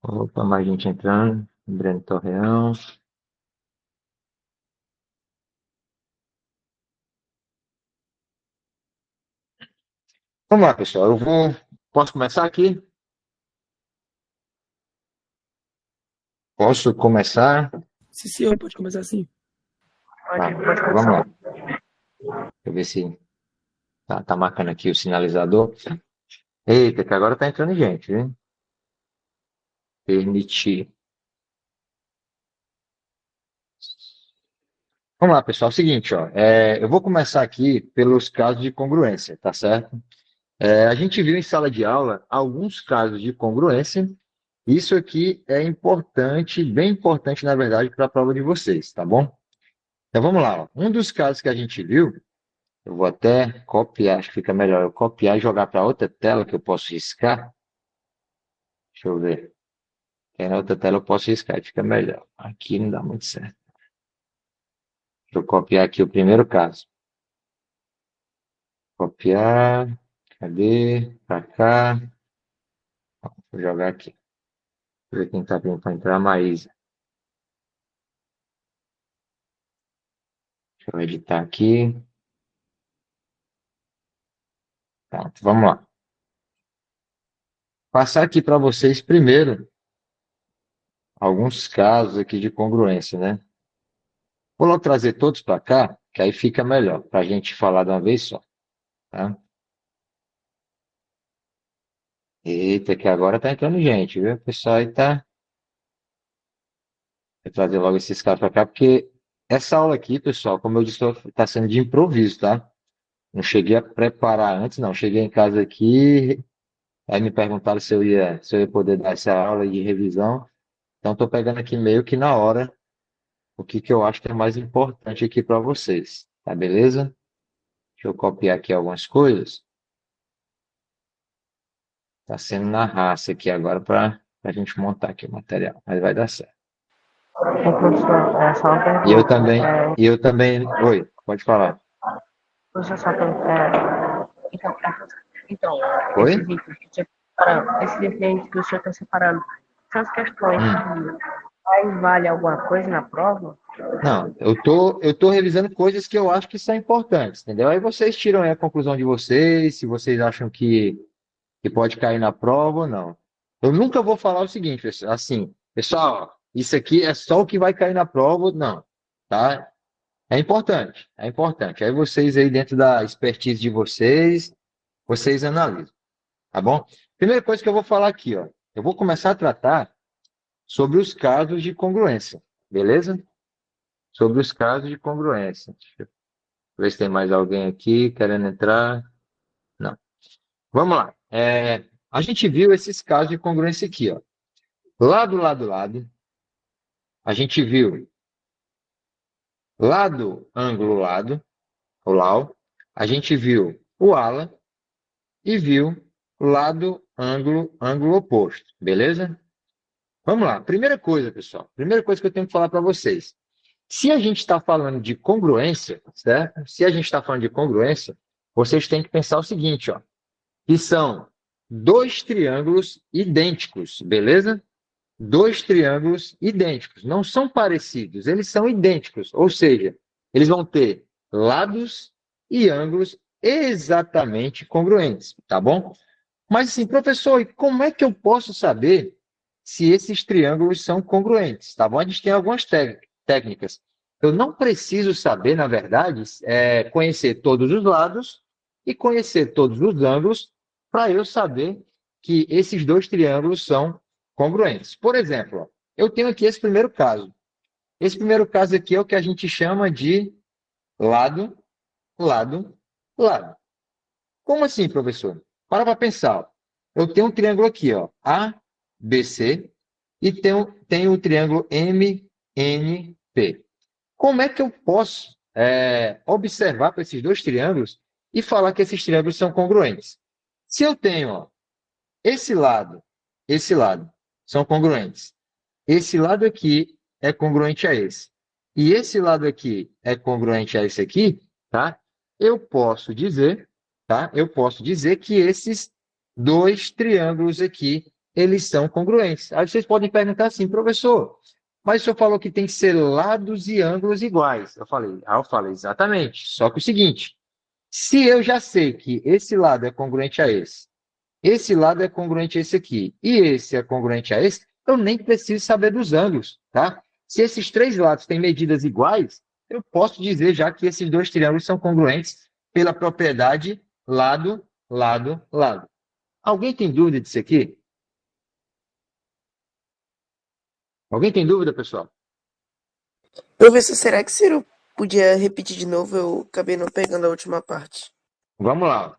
Opa, mais gente entrando. Breno Torreão. Vamos lá, pessoal. Posso começar aqui? Posso começar? Sim, senhor, pode começar assim. Tá, então vamos lá. Deixa eu ver se tá marcando aqui o sinalizador. Eita, que agora tá entrando gente, viu? Permitir. Vamos lá, pessoal. É o seguinte, ó. Eu vou começar aqui pelos casos de congruência, tá certo? A gente viu em sala de aula alguns casos de congruência. Isso aqui é importante, bem importante, na verdade, para a prova de vocês, tá bom? Então vamos lá. Ó. Um dos casos que a gente viu, eu vou até copiar, acho que fica melhor eu copiar e jogar para outra tela que eu posso riscar. Deixa eu ver. Na outra tela eu posso riscar, fica melhor. Aqui não dá muito certo. Deixa eu copiar aqui o primeiro caso. Copiar. Cadê? Para cá. Vou jogar aqui. Deixa eu ver quem está vindo para entrar. A Maísa. Deixa eu editar aqui. Pronto, vamos lá. Passar aqui para vocês primeiro alguns casos aqui de congruência, né? Vou logo trazer todos para cá, que aí fica melhor, para a gente falar de uma vez só, tá? Eita, que agora tá entrando gente, viu? O pessoal aí tá. Vou trazer logo esses caras para cá, porque essa aula aqui, pessoal, como eu disse, tá sendo de improviso, tá? Não cheguei a preparar antes, não. Cheguei em casa aqui, aí me perguntaram se eu ia poder dar essa aula de revisão. Então, estou pegando aqui meio que na hora o que que eu acho que é mais importante aqui para vocês, tá beleza? Deixa eu copiar aqui algumas coisas. Tá sendo na raça aqui agora para a gente montar aqui o material, mas vai dar certo. Ô, professor, é só uma E eu pergunta. também, e eu também. Oi, pode falar. Professor, então, Oi? esses itens que o senhor está separando, são as questões Hum. que mais vale alguma coisa na prova? Não, eu tô revisando coisas que eu acho que são importantes, entendeu? Aí vocês tiram aí a conclusão de vocês, se vocês acham que pode cair na prova ou não. Eu nunca vou falar o seguinte, assim, pessoal, ó, isso aqui é só o que vai cair na prova, não, tá? É importante, é importante. Aí vocês aí dentro da expertise de vocês, vocês analisam, tá bom? Primeira coisa que eu vou falar aqui, ó, eu vou começar a tratar sobre os casos de congruência, beleza? Sobre os casos de congruência. Deixa eu ver se tem mais alguém aqui querendo entrar. Não. Vamos lá. A gente viu esses casos de congruência aqui, ó. Lado, lado. A gente viu lado, ângulo, lado, o lau. A gente viu o ala e viu lado, ângulo, ângulo oposto. Beleza? Vamos lá. Primeira coisa, pessoal. Primeira coisa que eu tenho que falar para vocês. Se a gente está falando de congruência, certo? Se a gente está falando de congruência, vocês têm que pensar o seguinte, ó, que são dois triângulos idênticos, beleza? Dois triângulos idênticos, não são parecidos, eles são idênticos, ou seja, eles vão ter lados e ângulos exatamente congruentes, tá bom? Mas assim, professor, e como é que eu posso saber se esses triângulos são congruentes, tá bom? A gente tem algumas técnicas. Eu não preciso saber, na verdade, conhecer todos os lados e conhecer todos os ângulos para eu saber que esses dois triângulos são congruentes. Por exemplo, ó, eu tenho aqui esse primeiro caso. Esse primeiro caso aqui é o que a gente chama de lado, lado, lado. Como assim, professor? Para pensar. Ó. Eu tenho um triângulo aqui, ó, ABC, e tenho o triângulo MNP. Como é que eu posso observar para esses dois triângulos e falar que esses triângulos são congruentes? Se eu tenho ó, esse lado, são congruentes. Esse lado aqui é congruente a esse. E esse lado aqui é congruente a esse aqui, tá? Eu posso dizer, tá? Eu posso dizer que esses dois triângulos aqui, eles são congruentes. Aí vocês podem perguntar assim, professor, mas o senhor falou que tem que ser lados e ângulos iguais. Eu falei, exatamente. Só que o seguinte, se eu já sei que esse lado é congruente a esse lado é congruente a esse aqui, e esse é congruente a esse, eu nem preciso saber dos ângulos, tá? Se esses três lados têm medidas iguais, eu posso dizer já que esses dois triângulos são congruentes pela propriedade lado, lado, lado. Alguém tem dúvida disso aqui? Alguém tem dúvida, pessoal? Professor, será que Ciro podia repetir de novo? Eu acabei não pegando a última parte. Vamos lá.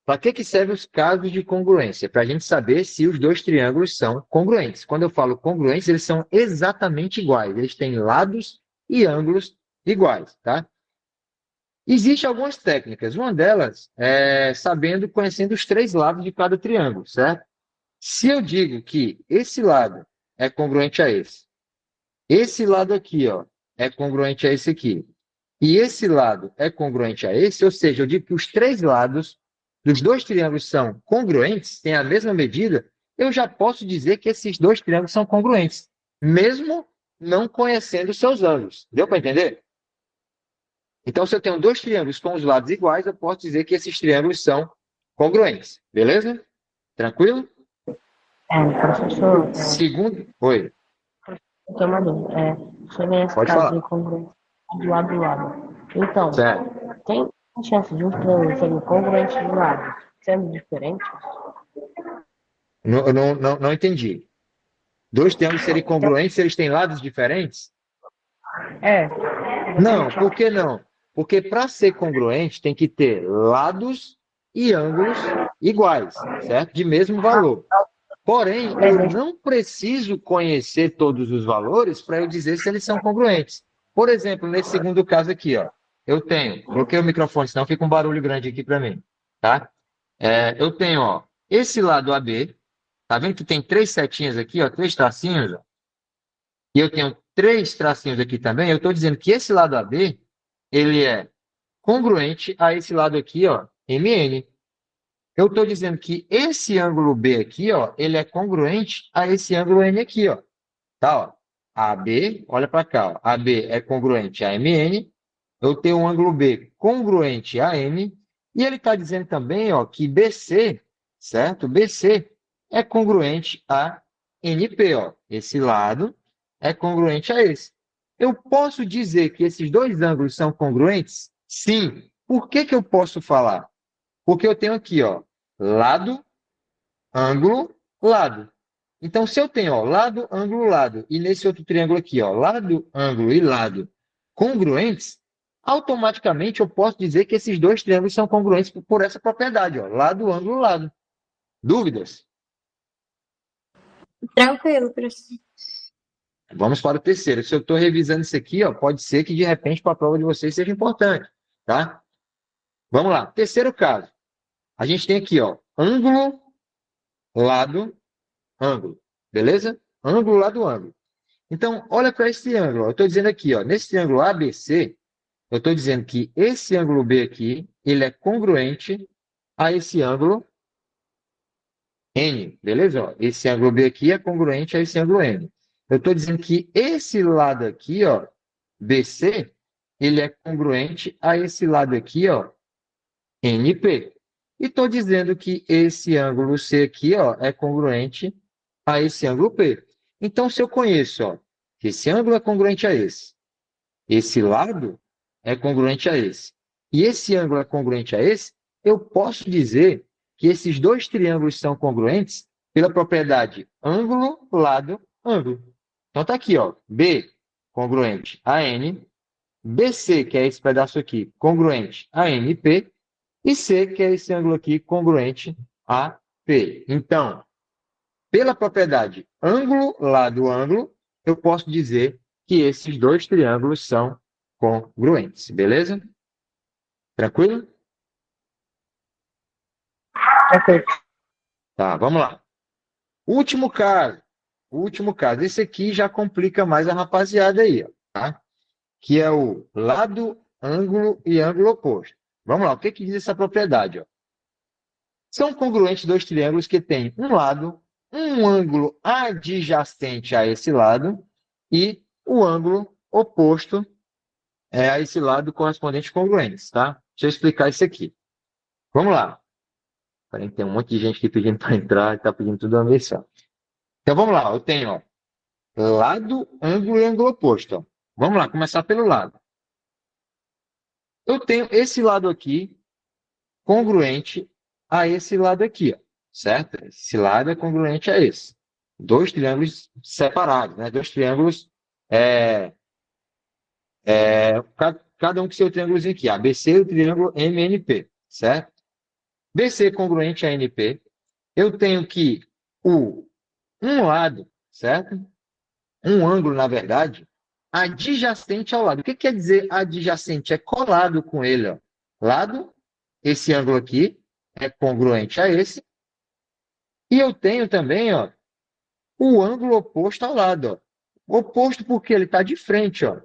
Para que servem os casos de congruência? Para a gente saber se os dois triângulos são congruentes. Quando eu falo congruentes, eles são exatamente iguais. Eles têm lados e ângulos iguais, tá? Existem algumas técnicas. Uma delas é conhecendo os três lados de cada triângulo, certo? Se eu digo que esse lado é congruente a esse lado aqui, ó, é congruente a esse aqui, e esse lado é congruente a esse, ou seja, eu digo que os três lados dos dois triângulos são congruentes, têm a mesma medida, eu já posso dizer que esses dois triângulos são congruentes, mesmo não conhecendo os seus ângulos. Deu para entender? Então, se eu tenho dois triângulos com os lados iguais, eu posso dizer que esses triângulos são congruentes. Beleza? Tranquilo? Professor, Segundo. Oi, eu tenho uma dúvida. Você vê esse pode caso falar. de congruência de lado a lado. Então, Certo. tem chance de um triângulo serem congruentes de lado, sendo diferentes? Não entendi. Dois triângulos serem congruentes se eles têm lados diferentes? É. Não, por que não? Porque para ser congruente tem que ter lados e ângulos iguais, certo? De mesmo valor. Porém, eu não preciso conhecer todos os valores para eu dizer se eles são congruentes. Por exemplo, nesse segundo caso aqui, ó, coloquei o microfone, senão fica um barulho grande aqui para mim, tá? Eu tenho, ó, esse lado AB, tá vendo que tem três setinhas aqui, ó, três tracinhos, ó, e eu tenho três tracinhos aqui também. Eu estou dizendo que esse lado AB, ele é congruente a esse lado aqui, ó, MN. Eu estou dizendo que esse ângulo B aqui, ó, ele é congruente a esse ângulo N aqui, ó. Tá, ó. AB, olha para cá, ó. AB é congruente a MN. Eu tenho um ângulo B congruente a N. E ele está dizendo também, ó, que BC, certo? BC é congruente a NP, ó. Esse lado é congruente a esse. Eu posso dizer que esses dois ângulos são congruentes? Sim. Por que eu posso falar? Porque eu tenho aqui, ó, lado, ângulo, lado. Então, se eu tenho, ó, lado, ângulo, lado, e nesse outro triângulo aqui, ó, lado, ângulo e lado congruentes, automaticamente eu posso dizer que esses dois triângulos são congruentes por essa propriedade, ó, lado, ângulo, lado. Dúvidas? Tranquilo, professor. Vamos para o terceiro. Se eu estou revisando isso aqui, ó, pode ser que de repente para a prova de vocês seja importante, tá? Vamos lá. Terceiro caso. A gente tem aqui, ó, ângulo, lado, ângulo. Beleza? Ângulo, lado, ângulo. Então, olha para esse triângulo. Eu estou dizendo aqui, ó, nesse triângulo ABC, eu estou dizendo que esse ângulo B aqui, ele é congruente a esse ângulo N. Beleza? Ó, esse ângulo B aqui é congruente a esse ângulo N. Eu estou dizendo que esse lado aqui, ó, BC, ele é congruente a esse lado aqui, ó, NP. E estou dizendo que esse ângulo C aqui, ó, é congruente a esse ângulo P. Então, se eu conheço, ó, que esse ângulo é congruente a esse lado é congruente a e esse ângulo é congruente a esse, eu posso dizer que esses dois triângulos são congruentes pela propriedade ângulo, lado, ângulo. Então, está aqui, ó, B congruente a N, BC, que é esse pedaço aqui, congruente a NP, e C, que é esse ângulo aqui, congruente a P. Então, pela propriedade ângulo, lado, ângulo, eu posso dizer que esses dois triângulos são congruentes. Beleza? Tranquilo? Tranquilo. Tá, vamos lá. Último caso. Último caso. Esse aqui já complica mais a rapaziada aí, ó, tá? Que é o lado, ângulo e ângulo oposto. Vamos lá. O que diz essa propriedade? Ó? São congruentes dois triângulos que têm um lado, um ângulo adjacente a esse lado e o ângulo oposto a esse lado correspondente congruentes, tá? Deixa eu explicar isso aqui. Vamos lá. Peraí, tem um monte de gente aqui pedindo para entrar e está pedindo tudo uma vez só. Então vamos lá, eu tenho ó, lado, ângulo e ângulo oposto. Ó. Vamos lá, começar pelo lado. Eu tenho esse lado aqui congruente a esse lado aqui, ó, certo? Esse lado é congruente a esse. Dois triângulos separados, né? Dois triângulos, cada um com seu triângulozinho aqui. ABC e o triângulo MNP, certo? BC congruente a NP. Eu tenho que um lado, certo? Um ângulo, na verdade, adjacente ao lado. O que quer dizer adjacente? É colado com ele, ó. Lado, esse ângulo aqui é congruente a esse. E eu tenho também, ó, o ângulo oposto ao lado, ó. Oposto porque ele está de frente, ó.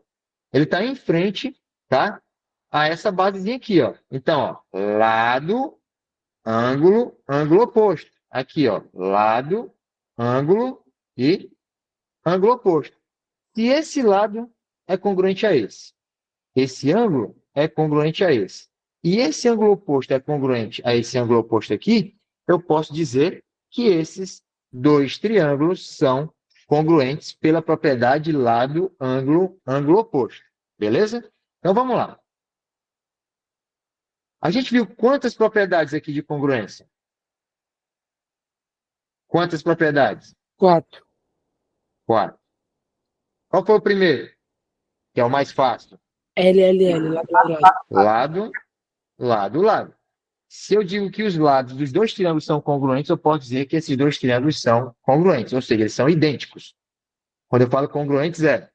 Ele está em frente, tá? A essa basezinha aqui, ó. Então, ó, lado, ângulo, ângulo oposto. Aqui, ó, lado, ângulo e ângulo oposto. Se esse lado é congruente a esse ângulo é congruente a esse, e esse ângulo oposto é congruente a esse ângulo oposto aqui, eu posso dizer que esses dois triângulos são congruentes pela propriedade lado, ângulo, ângulo oposto. Beleza? Então vamos lá. A gente viu quantas propriedades aqui de congruência? Quantas propriedades? 4. 4. Qual foi o primeiro? Que é o mais fácil. LLL, lado a lado. Lado, lado, lado. Se eu digo que os lados dos dois triângulos são congruentes, eu posso dizer que esses dois triângulos são congruentes, ou seja, eles são idênticos. Quando eu falo congruentes, é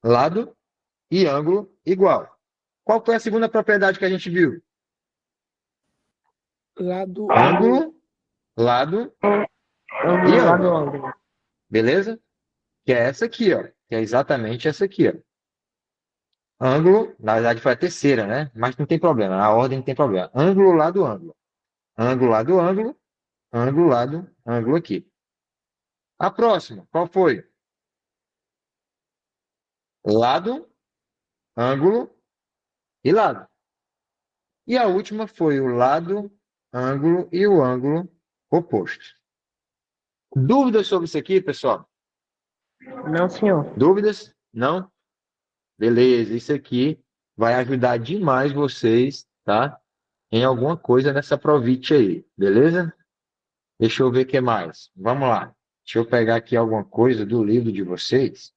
lado e ângulo igual. Qual foi a segunda propriedade que a gente viu? Lado, Ângulo, lado e ângulo. Beleza? Que é essa aqui, ó. Que é exatamente essa aqui, ó. Ângulo, na verdade foi a terceira, né? Mas não tem problema, a ordem não tem problema. Ângulo, lado, ângulo. Ângulo, lado, ângulo. Ângulo, lado, ângulo aqui. A próxima, qual foi? Lado, ângulo e lado. E a última foi o lado, ângulo e o ângulo oposto. Dúvidas sobre isso aqui, pessoal? Não, senhor. Dúvidas? Não? Beleza, isso aqui vai ajudar demais vocês, tá? Em alguma coisa nessa provite aí, beleza? Deixa eu ver o que mais. Vamos lá. Deixa eu pegar aqui alguma coisa do livro de vocês,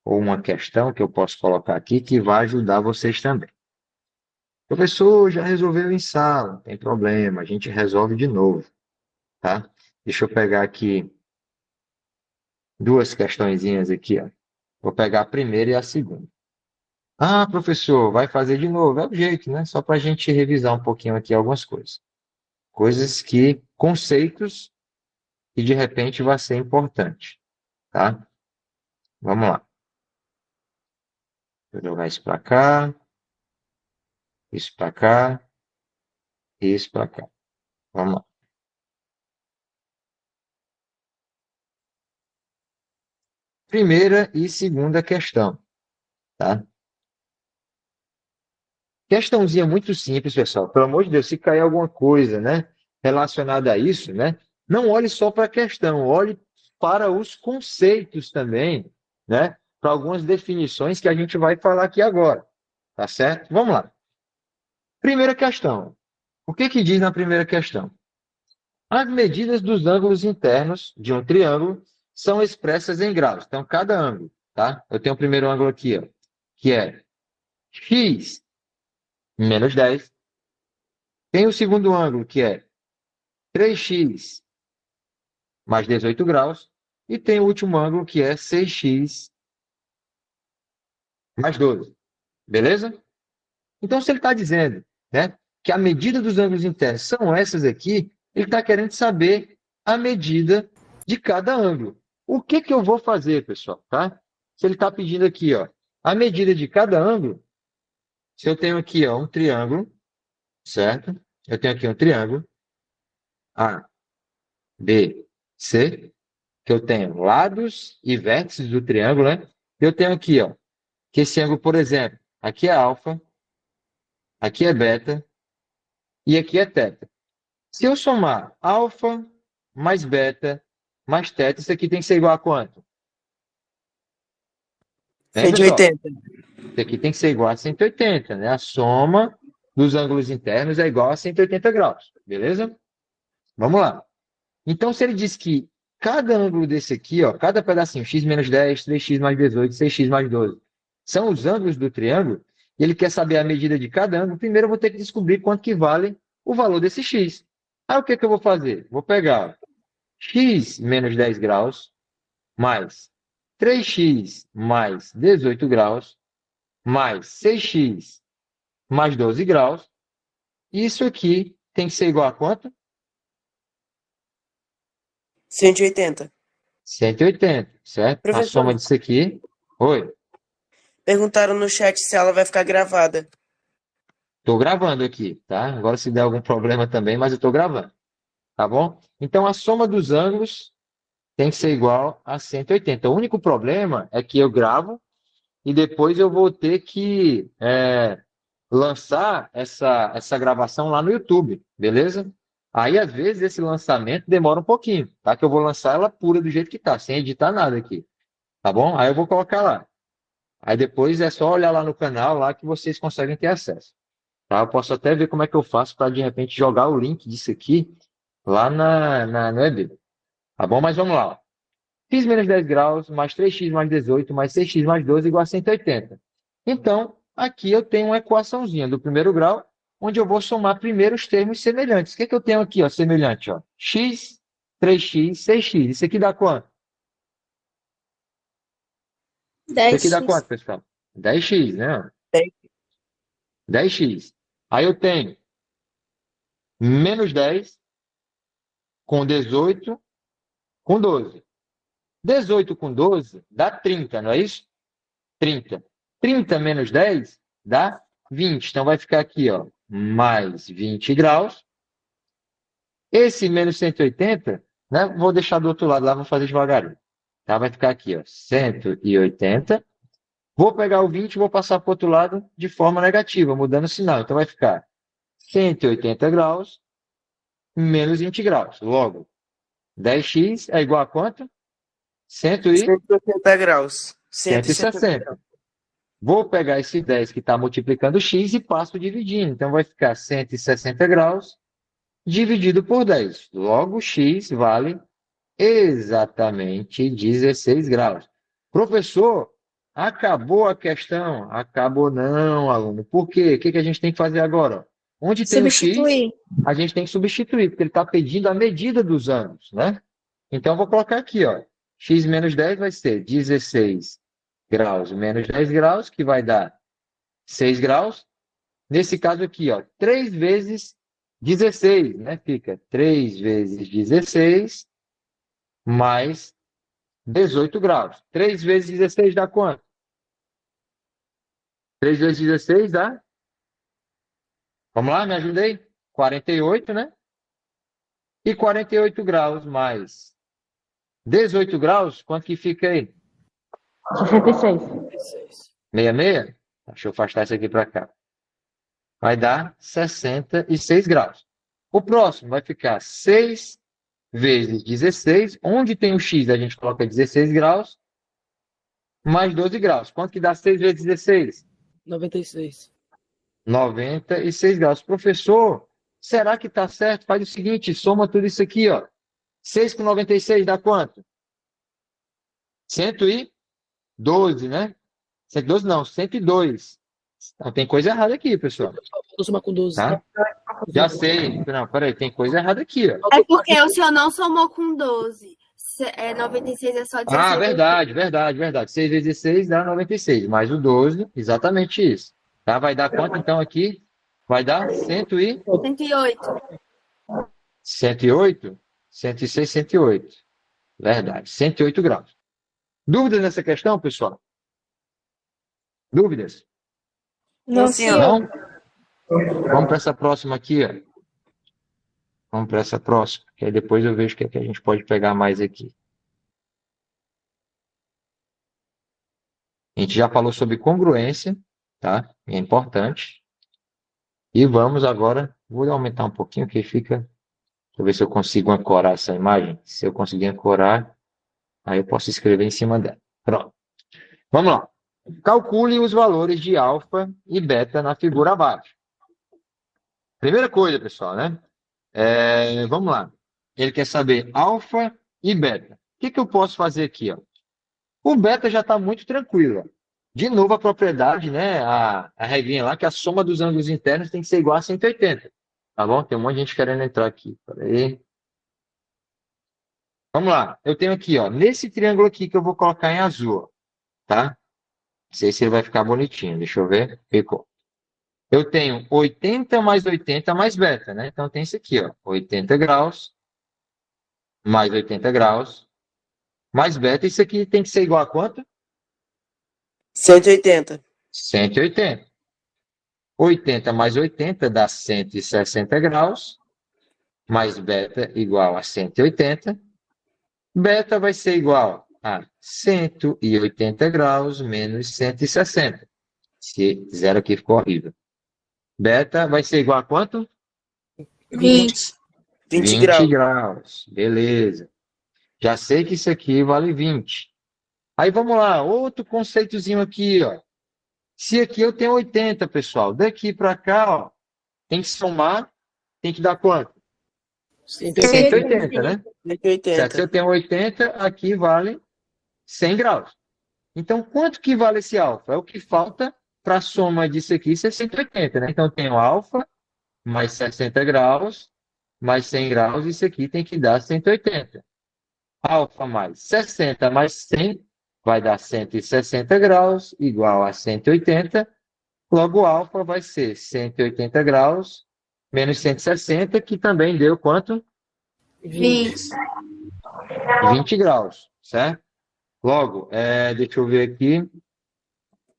ou uma questão que eu posso colocar aqui que vai ajudar vocês também. Professor, já resolveu em sala, não tem problema, a gente resolve de novo, tá? Deixa eu pegar aqui duas questõezinhas aqui, ó. Vou pegar a primeira e a segunda. Ah, professor, vai fazer de novo. É o jeito, né? Só para a gente revisar um pouquinho aqui algumas coisas. Conceitos que de repente vai ser importante, tá? Vamos lá. Vou jogar isso para cá, isso para cá, e isso para cá. Vamos lá. Primeira e segunda questão, tá? Questãozinha muito simples, pessoal. Pelo amor de Deus, se cair alguma coisa, né, relacionada a isso, né, não olhe só para a questão, olhe para os conceitos também, né, para algumas definições que a gente vai falar aqui agora, tá certo? Vamos lá. Primeira questão. O que que diz na primeira questão? As medidas dos ângulos internos de um triângulo são expressas em graus. Então, cada ângulo, tá? Eu tenho o primeiro ângulo aqui, ó, que é x menos 10. Tem o segundo ângulo, que é 3x mais 18 graus. E tem o último ângulo, que é 6x mais 12. Beleza? Então, se ele está dizendo, né, que a medida dos ângulos internos são essas aqui, ele está querendo saber a medida de cada ângulo. O que que eu vou fazer, pessoal? Tá? Se ele está pedindo aqui, ó, a medida de cada ângulo, se eu tenho aqui ó, um triângulo, certo? Eu tenho aqui um triângulo A, B, C, que eu tenho lados e vértices do triângulo, né? Eu tenho aqui, ó, que esse ângulo, por exemplo, aqui é alfa, aqui é beta e aqui é teta. Se eu somar alfa mais beta mais teta, isso aqui tem que ser igual a quanto? Hein, pessoal? 180. Isso aqui tem que ser igual a 180, né? A soma dos ângulos internos é igual a 180 graus, beleza? Vamos lá. Então, se ele diz que cada ângulo desse aqui, ó, cada pedacinho, x menos 10, 3x mais 18, 6x mais 12, são os ângulos do triângulo, e ele quer saber a medida de cada ângulo, primeiro eu vou ter que descobrir quanto que vale o valor desse x. Aí o que que eu vou fazer? Vou pegar x menos 10 graus mais 3x mais 18 graus mais 6x mais 12 graus. Isso aqui tem que ser igual a quanto? 180. 180, certo? A Professor, soma disso aqui. Oi, perguntaram no chat se ela vai ficar gravada. estou gravando aqui, tá? Agora se der algum problema também, mas eu estou gravando, tá bom? Então a soma dos ângulos tem que ser igual a 180. O único problema é que eu gravo e depois eu vou ter que lançar essa gravação lá no YouTube, beleza? Aí, às vezes, esse lançamento demora um pouquinho, tá? Que eu vou lançar ela pura do jeito que tá, sem editar nada aqui, tá bom? Aí eu vou colocar lá. Aí depois é só olhar lá no canal lá que vocês conseguem ter acesso, tá? Eu posso até ver como é que eu faço para, de repente, jogar o link disso aqui lá no EB, tá bom? Mas vamos lá, ó. X menos 10 graus, mais 3x mais 18, mais 6x mais 12 igual a 180. Então, aqui eu tenho uma equaçãozinha do primeiro grau, onde eu vou somar primeiro os termos semelhantes. O que que eu tenho aqui, ó, semelhante, ó? X, 3x, 6x. Isso aqui dá quanto? Isso aqui dá 10x. quanto, pessoal? 10x, né? 10. 10x. Aí eu tenho menos 10 com 18 com 12. 18 com 12 dá 30, não é isso? 30. 30 menos 10 dá 20. Então vai ficar aqui, ó, mais 20 graus. Esse menos 180, né? Vou deixar do outro lado lá, vou fazer devagarinho. Tá? Vai ficar aqui, ó, 180. Vou pegar o 20 e vou passar para o outro lado de forma negativa, mudando o sinal. Então vai ficar 180 graus menos 20 graus. Logo, 10x é igual a quanto? 180 graus. 160. graus. Vou pegar esse 10 que está multiplicando x e passo dividindo. Então vai ficar 160 graus dividido por 10. Logo, x vale exatamente 16 graus. Professor, acabou a questão? Acabou não, aluno. Por quê? O que que a gente tem que fazer agora? Onde tem o x, Substituir. a gente tem que substituir, porque ele está pedindo a medida dos ângulos, né? Então, eu vou colocar aqui, ó. X menos 10 vai ser 16 graus menos 10 graus, que vai dar 6 graus. Nesse caso aqui, ó, 3 vezes 16, né? Fica 3 vezes 16 mais 18 graus. 3 vezes 16 dá quanto? 3 vezes 16 dá? Vamos lá, me ajuda aí? 48, né? E 48 graus mais 18 graus, quanto que fica aí? 66. 66? Deixa eu afastar isso aqui para cá. Vai dar 66 graus. O próximo vai ficar 6 vezes 16. Onde tem o x, a gente coloca 16 graus, mais 12 graus. Quanto que dá 6 vezes 16? 96. 96 graus. Professor, será que está certo? Faz o seguinte, soma tudo isso aqui, ó. 6 com 96 dá quanto? 112, né? 112 não, 102. Então, tem coisa errada aqui, pessoal. Vou somar com 12. Tá? Já sei. Não, peraí, tem coisa errada aqui, ó. É porque o senhor não somou com 12. 96 é só 16. Ah, verdade. 6 vezes 6 dá 96. Mais o 12, exatamente isso. Tá? Vai dar quanto então aqui? Vai dar 108. 108? 106, 108. Verdade, 108 graus. Dúvidas nessa questão, pessoal? Dúvidas? Não, senhor. Não? Vamos para essa próxima aqui, ó. Vamos para essa próxima, que aí depois eu vejo o que é que a gente pode pegar mais aqui. A gente já falou sobre congruência, tá? É importante. E vamos agora, vou aumentar um pouquinho que fica. Deixa eu ver se eu consigo ancorar essa imagem. Se eu conseguir ancorar, aí eu posso escrever em cima dela. Pronto. Vamos lá. Calcule os valores de alfa e beta na figura abaixo. Primeira coisa, pessoal, né? Vamos lá. Ele quer saber alfa e beta. O que eu posso fazer aqui, ó? O beta já está muito tranquilo, ó. De novo, a propriedade, né? A regrinha lá, que a soma dos ângulos internos tem que ser igual a 180. Tá bom? Tem um monte de gente querendo entrar aqui. Peraí. Vamos lá. Eu tenho aqui, ó, nesse triângulo aqui que eu vou colocar em azul, ó, tá? Não sei se ele vai ficar bonitinho. Deixa eu ver. Ficou. Eu tenho 80 mais 80 mais beta, né? Então tem isso aqui, ó. 80 graus mais 80 graus mais beta. Isso aqui tem que ser igual a quanto? 180. 180. 80 mais 80 dá 160 graus, mais beta igual a 180. Beta vai ser igual a 180 graus menos 160. Esse zero aqui ficou horrível. Beta vai ser igual a quanto? 20 20 graus. graus. Beleza. Já sei que isso aqui vale 20. Aí vamos lá, outro conceitozinho aqui, ó. Se aqui eu tenho 80, pessoal, daqui para cá, ó, tem que somar, tem que dar quanto? 180, né? 180. Certo? Se eu tenho 80, aqui vale 100 graus. Então, quanto que vale esse alfa? É o que falta para a soma disso aqui ser 180, né? Então, eu tenho alfa mais 60 graus, mais 100 graus, isso aqui tem que dar 180. Alfa mais 60 mais 100 vai dar 160 graus, igual a 180. Logo, alfa vai ser 180 graus menos 160, que também deu quanto? 20. 20 graus, certo? Logo, deixa eu ver aqui.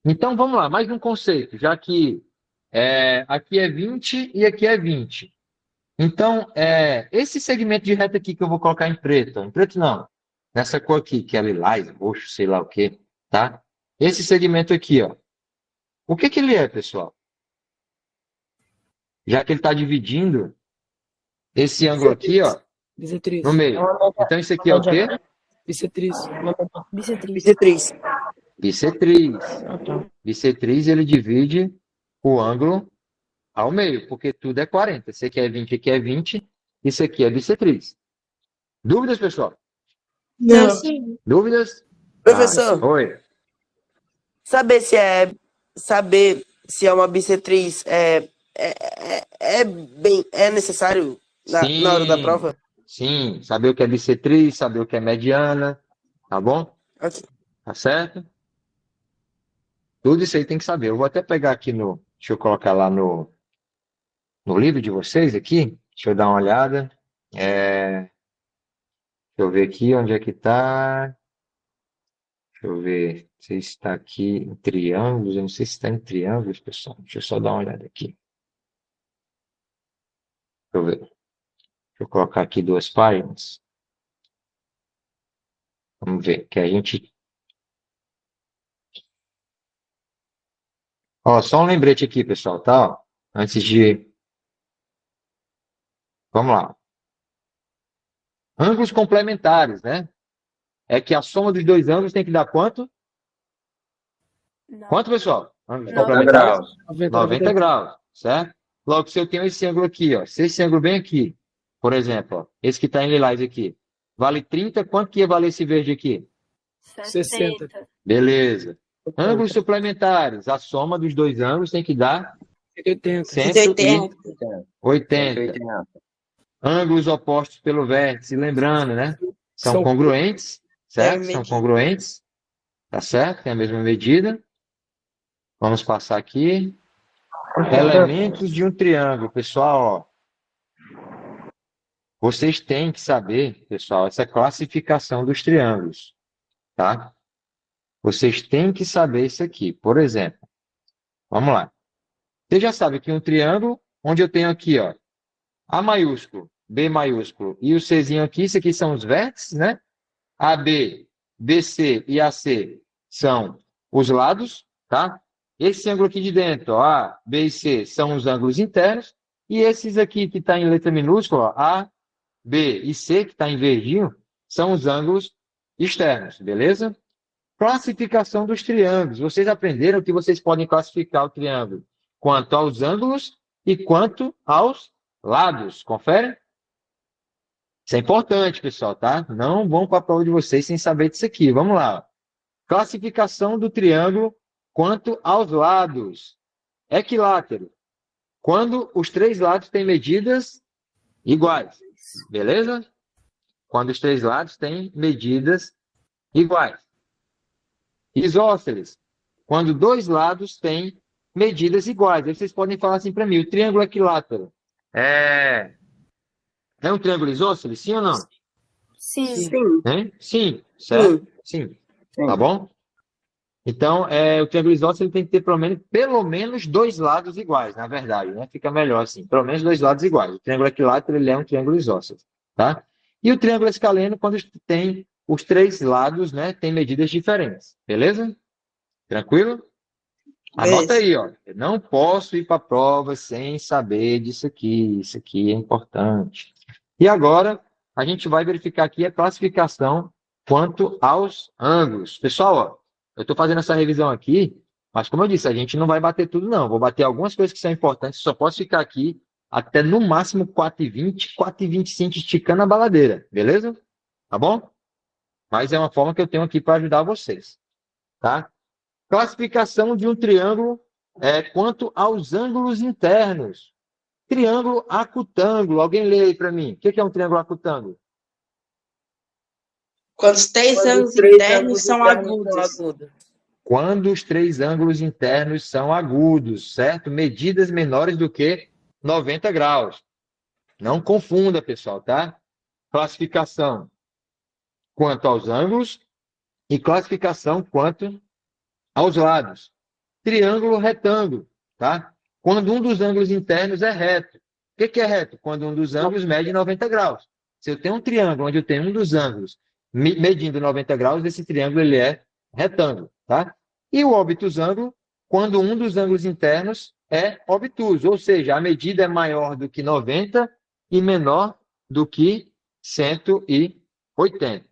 Então, vamos lá, mais um conceito, já que aqui é 20 e aqui é 20. Então, esse segmento de reta aqui que eu vou colocar em preto não, nessa cor aqui, que é lilás, roxo, sei lá o que, tá? Esse segmento aqui, ó. O que ele é, pessoal? Já que ele está dividindo esse ângulo aqui, ó, Bissetriz. no meio. Então, isso aqui é o quê? Bissetriz. Bissetriz. Bissetriz. Ah, tá. Bissetriz, ele divide o ângulo ao meio, porque tudo é 40. Esse aqui é 20, aqui é 20. Isso aqui é bissetriz. Dúvidas, pessoal? Não. Dúvidas? Professor, Oi. saber se é uma bissetriz é necessário na hora da prova? Sim, saber o que é bissetriz, saber o que é mediana, tá bom? Ok. Tá certo? Tudo isso aí tem que saber. Eu vou até pegar aqui deixa eu colocar lá no livro de vocês aqui. Deixa eu dar uma olhada. Deixa eu ver aqui onde é que tá. Deixa eu ver se está aqui em triângulos. Eu não sei se está em triângulos, pessoal. Deixa eu só dar uma olhada aqui. Deixa eu ver. Deixa eu colocar aqui 2 páginas. Vamos ver, que a gente... Ó, só um lembrete aqui, pessoal, tá? Ó, antes de... Vamos lá. Ângulos complementares, né? É que a soma dos 2 ângulos tem que dar quanto? Não. Quanto, pessoal? Ângulos 90 complementares? 90, 90 graus, certo? Logo, se eu tenho esse ângulo aqui, ó, se esse ângulo bem aqui, por exemplo, ó, esse que está em lilás aqui, vale 30, quanto que ia valer esse verde aqui? 60. Beleza. Ângulos suplementares, a soma dos 2 ângulos tem que dar 180. 180. Ângulos opostos pelo vértice, lembrando, né? São congruentes, certo? São congruentes, tá certo? Tem a mesma medida. Vamos passar aqui. Elementos de um triângulo, pessoal, ó. Vocês têm que saber, pessoal, essa classificação dos triângulos, tá? Vocês têm que saber isso aqui. Por exemplo, vamos lá. Você já sabe que um triângulo, onde eu tenho aqui, ó, A maiúsculo B maiúsculo, e o Czinho aqui, isso aqui são os vértices, né? AB, BC e AC são os lados, tá? Esse ângulo aqui de dentro, ó, A, B e C, são os ângulos internos. E esses aqui que está em letra minúscula, ó, A, B e C, que está em verdinho, são os ângulos externos, beleza? Classificação dos triângulos. Vocês aprenderam que vocês podem classificar o triângulo quanto aos ângulos e quanto aos lados. Confere? Isso é importante, pessoal, tá? Não vão para a prova de vocês sem saber disso aqui. Vamos lá. Classificação do triângulo quanto aos lados. Equilátero. Quando os três lados têm medidas iguais. Beleza? Quando os três lados têm medidas iguais. Isósceles. Quando dois lados têm medidas iguais. Aí vocês podem falar assim para mim, o triângulo equilátero é um triângulo isósceles, sim ou não? Sim. Sim. Hein? Sim, certo? Sim. Tá bom? Então, o triângulo isósceles tem que ter pelo menos dois lados iguais, na verdade, né? Fica melhor assim, pelo menos dois lados iguais. O triângulo equilátero, ele é um triângulo isósceles, tá? E o triângulo escaleno, quando tem os três lados, né, tem medidas diferentes, beleza? Tranquilo? Anota aí, ó. Eu não posso ir para a prova sem saber disso aqui. Isso aqui é importante. E agora, a gente vai verificar aqui a classificação quanto aos ângulos. Pessoal, ó, eu estou fazendo essa revisão aqui, mas como eu disse, a gente não vai bater tudo, não. Vou bater algumas coisas que são importantes, só posso ficar aqui até no máximo 4h20, 4h25 esticando a baladeira, beleza? Tá bom? Mas é uma forma que eu tenho aqui para ajudar vocês, tá? Classificação de um triângulo quanto aos ângulos internos. Triângulo acutângulo. Alguém lê aí para mim. O que é um triângulo acutângulo? Quando os três ângulos internos são agudos. Quando os três ângulos internos são agudos, certo? Medidas menores do que 90 graus. Não confunda, pessoal, tá? Classificação quanto aos ângulos e classificação quanto aos lados. Triângulo retângulo, tá? Quando um dos ângulos internos é reto. O que é reto? Quando um dos ângulos mede 90 graus. Se eu tenho um triângulo onde eu tenho um dos ângulos medindo 90 graus, esse triângulo ele é retângulo, tá? E o obtusângulo, quando um dos ângulos internos é obtuso, ou seja, a medida é maior do que 90 e menor do que 180.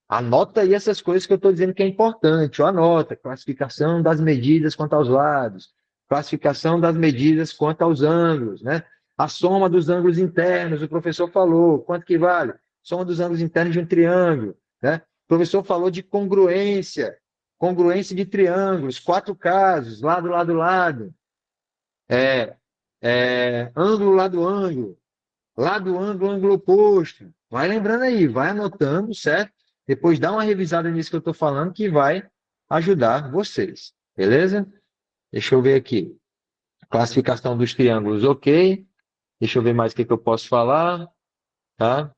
Anota aí essas coisas que eu estou dizendo que é importante. Anota, classificação das medidas quanto aos lados, classificação das medidas quanto aos ângulos, né? A soma dos ângulos internos, o professor falou, quanto que vale? Soma dos ângulos internos de um triângulo, né? O professor falou de congruência de triângulos, 4 casos, lado, lado, lado, ângulo, lado, ângulo, lado, ângulo, ângulo oposto. Vai lembrando aí, vai anotando, certo? Depois dá uma revisada nisso que eu estou falando que vai ajudar vocês, beleza? Deixa eu ver aqui. Classificação dos triângulos, ok. Deixa eu ver mais o que eu posso falar, tá?